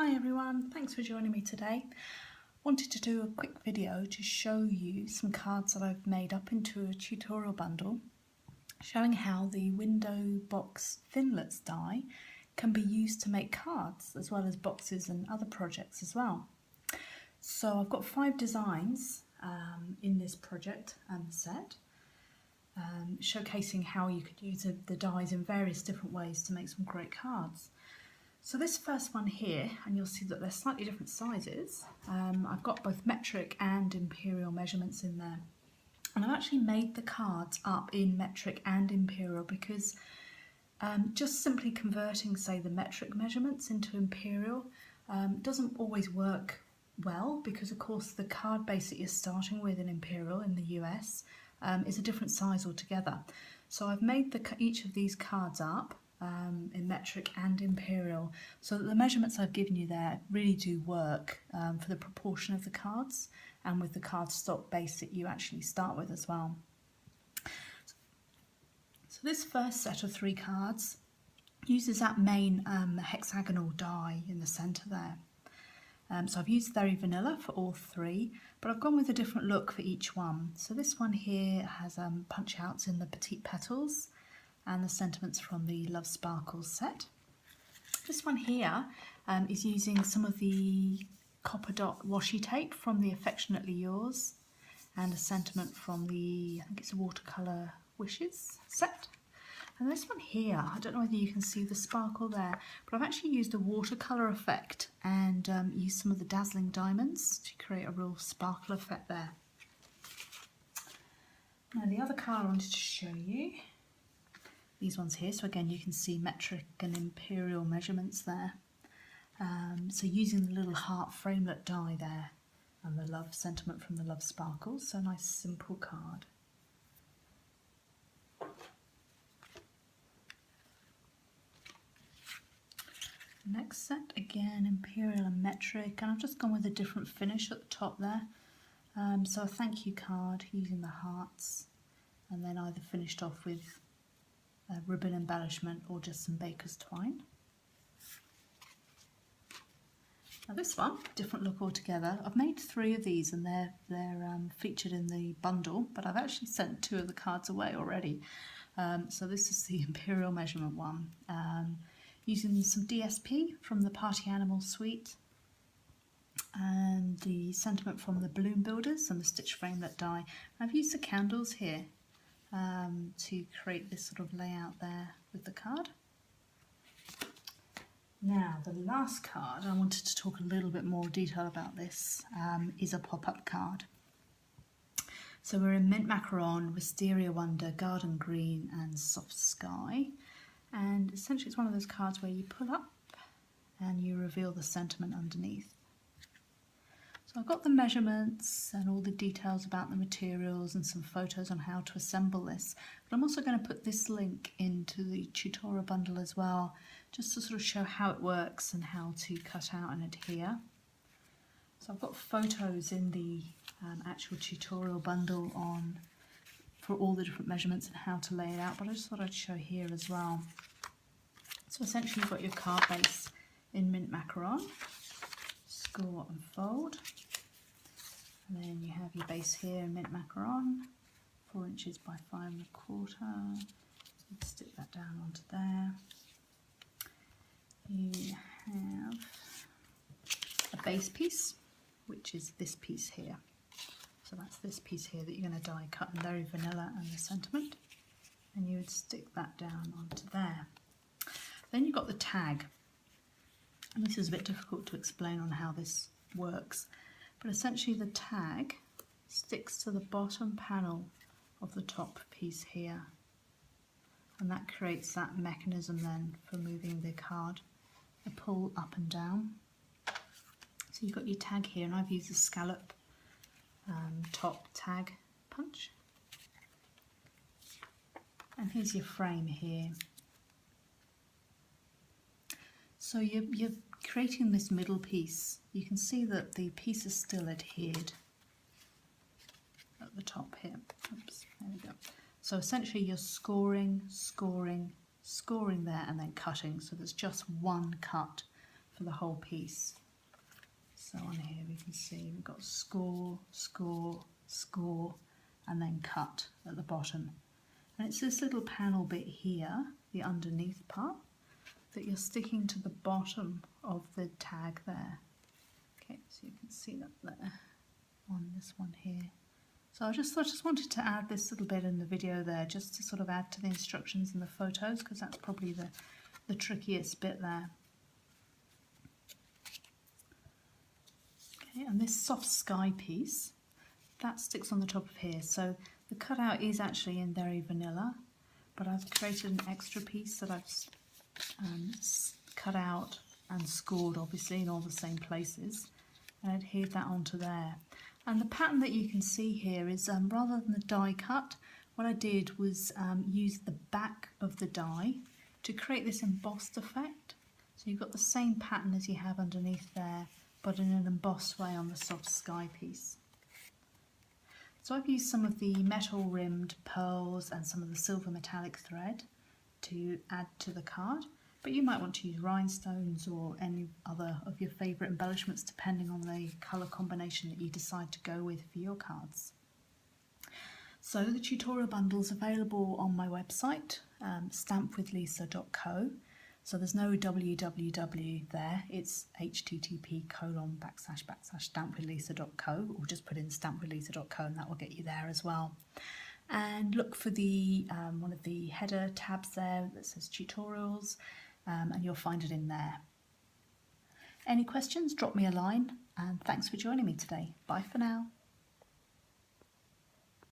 Hi everyone, thanks for joining me today. Wanted to do a quick video to show you some cards that I've made up into a tutorial bundle showing how the window box Thinlet die can be used to make cards as well as boxes and other projects as well. So I've got 5 designs in this project and set, showcasing how you could use the dies in various different ways to make some great cards. So this first one here, and you'll see that they're slightly different sizes. I've got both metric and imperial measurements in there. And I've actually made the cards up in metric and imperial because just simply converting, say, the metric measurements into imperial doesn't always work well, because of course the card base that you're starting with in imperial in the US is a different size altogether. So I've made each of these cards up in metric and imperial, so that the measurements I've given you there really do work for the proportion of the cards and with the card stock base that you actually start with as well. So this first set of 3 cards uses that main hexagonal die in the centre there. So I've used Very Vanilla for all 3, but I've gone with a different look for each one. So this one here has punch outs in the petite petals and the sentiments from the Love Sparkles set. This one here is using some of the copper dot washi tape from the Affectionately Yours and a sentiment from the, I think it's a Watercolour Wishes set. And this one here, I don't know whether you can see the sparkle there, but I've actually used a watercolour effect and used some of the dazzling diamonds to create a real sparkle effect there. Now the other card I wanted to show you, these ones here, so again you can see metric and imperial measurements there. So using the little heart framelit die there and the love sentiment from the Love Sparkles, so a nice simple card. Next set, again imperial and metric, and I've just gone with a different finish at the top there. So a thank you card using the hearts, and then either finished off with a ribbon embellishment or just some baker's twine. Now this one, different look altogether. I've made 3 of these and they're featured in the bundle, but I've actually sent 2 of the cards away already. So this is the imperial measurement one, using some DSP from the Party Animal suite and the sentiment from the Balloon Builders and the Stitch Framelit die. I've used the candles here to create this sort of layout there with the card. Now the last card, I wanted to talk a little bit more detail about this, is a pop-up card. So we're in Mint Macaron, Wisteria Wonder, Garden Green and Soft Sky, and essentially it's one of those cards where you pull up and you reveal the sentiment underneath. So I've got the measurements and all the details about the materials and some photos on how to assemble this. But I'm also going to put this link into the tutorial bundle as well, just to sort of show how it works and how to cut out and adhere. So I've got photos in the actual tutorial bundle for all the different measurements and how to lay it out, but I just thought I'd show here as well. So essentially you've got your card base in Mint Macaron, score and fold, and then you have your base here in Mint Macaron, 4 inches by 5 1/4. Stick that down onto there. You have a base piece, which is this piece here. So that's this piece here that you're going to die cut in Very Vanilla and the sentiment, and you would stick that down onto there. Then you've got the tag. And this is a bit difficult to explain on how this works, but essentially the tag sticks to the bottom panel of the top piece here, and that creates that mechanism then for moving the card, a pull up and down. So you've got your tag here, and I've used a scallop top tag punch, and here's your frame here. So you're creating this middle piece. You can see that the piece is still adhered at the top here. Oops, there we go. So essentially you're scoring, scoring, scoring there and then cutting. So there's just one cut for the whole piece. So on here we can see we've got score, score, score, and then cut at the bottom. And it's this little panel bit here, the underneath part, that you're sticking to the bottom of the tag there. Okay, so you can see that there on this one here. So I just wanted to add this little bit in the video there, just to sort of add to the instructions in the photos, because that's probably the trickiest bit there. Okay, and this soft sky piece, that sticks on the top of here. So the cutout is actually in very vanilla, but I've created an extra piece that I've cut out and scored, obviously, in all the same places, and adhered that onto there. And the pattern that you can see here is, rather than the die cut, what I did was use the back of the die to create this embossed effect. So you've got the same pattern as you have underneath there, but in an embossed way on the soft sky piece. So I've used some of the metal rimmed pearls and some of the silver metallic thread to add to the card, but you might want to use rhinestones or any other of your favourite embellishments depending on the colour combination that you decide to go with for your cards. So the tutorial bundle's available on my website, stampwithlisa.co. So there's no www there, it's http://stampwithlisa.co, or just put in stampwithlisa.co and that will get you there as well. And look for the one of the header tabs there that says tutorials, and you'll find it in there. Any questions, drop me a line, and thanks for joining me today. Bye for now.